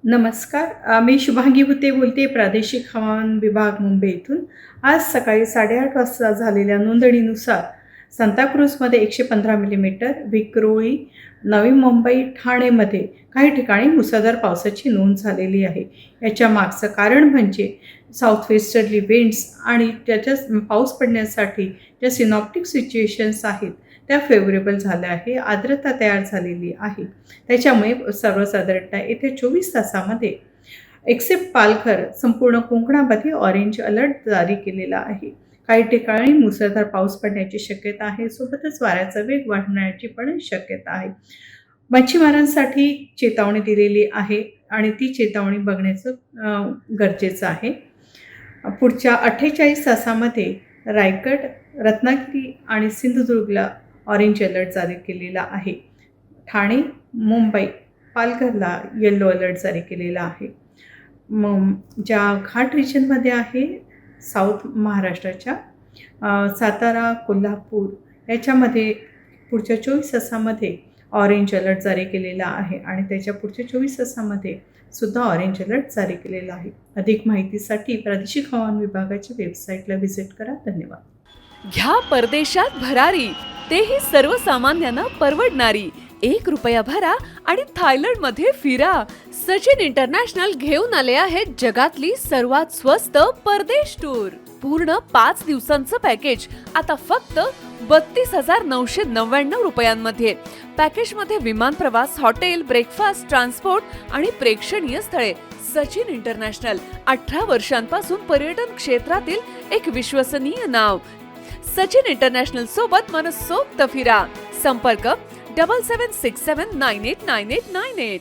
नमस्कार. मी शुभांगी हुते बोलते प्रादेशिक हवामान विभाग मुंबई इथून. आज सकाळी 8:30 वाजता झालेल्या नोंदणीनुसार सांताक्रूजमध्ये 115 मिलीमीटर, विक्रोळी, नवी मुंबई, ठाणेमध्ये काही ठिकाणी मुसळधार पावसाची नोंद झालेली आहे. याच्या मागचं कारण म्हणजे साऊथ वेस्टर्ली विंड्स आणि त्याच्या पाऊस पडण्यासाठी ज्या सिनॉप्टिक सिच्युएशन्स आहेत त्या फेवरेबल झाल्या आहे. आर्द्रता तयार झालेली आहे. त्याच्यामुळे सर्वसाधारणतः येत्या 24 तासामध्ये एक्सेप्ट पालघर संपूर्ण कोकणामध्ये ऑरेंज अलर्ट जारी केलेला आहे. काही ठिकाणी मुसळधार पाऊस पडण्याची शक्यता आहे. सोबतच वाऱ्याचा वेग वाढण्याची पण शक्यता आहे. मच्छीमारांसाठी चेतावणी दिलेली आहे आणि ती चेतावणी बघण्याचं गरजेचं आहे. पुढच्या 48 तासामध्ये रायगड, रत्नागिरी आणि सिंधुदुर्गला ऑरेंज अलर्ट जारी केलेला आहे. ठाणे, मुंबई, पालघरला येलो अलर्ट जारी केलेला आहे. ज्या घाट रिजनमध्ये आहे साऊथ महाराष्ट्राच्या सातारा, कोल्हापूर याच्यामध्ये पुढच्या 24 तासामध्ये ऑरेंज अलर्ट जारी केलेला आहे आणि त्याच्या पुढच्या 24 तासामध्ये सुद्धा ऑरेंज अलर्ट जारी केलेला आहे. अधिक माहितीसाठी प्रादेशिक हवामान विभागाच्या वेबसाईटला व्हिजिट करा. धन्यवाद. घ्या परदेशात भरारी, तेही सर्वसामान्यांना परवडणारी. ₹1 भरा आणि थायलंडमध्ये फिरा. सचिन इंटरनॅशनल घेऊन आले आहेत जगातली सर्वात स्वस्त परदेश टूर. पूर्ण 5 दिवसांचं पॅकेज आता फक्त ₹32,999 पॅकेजमध्ये विमान प्रवास, हॉटेल, ब्रेकफास्ट, ट्रान्सपोर्ट आणि प्रेक्षणीय स्थळे. सचिन इंटरनॅशनल 18 वर्षांपासून पर्यटन क्षेत्रातील एक विश्वसनीय नाव. सचिन इंटरनॅशनल सोबत मनसोक्त फिरा. संपर्क 7767989898.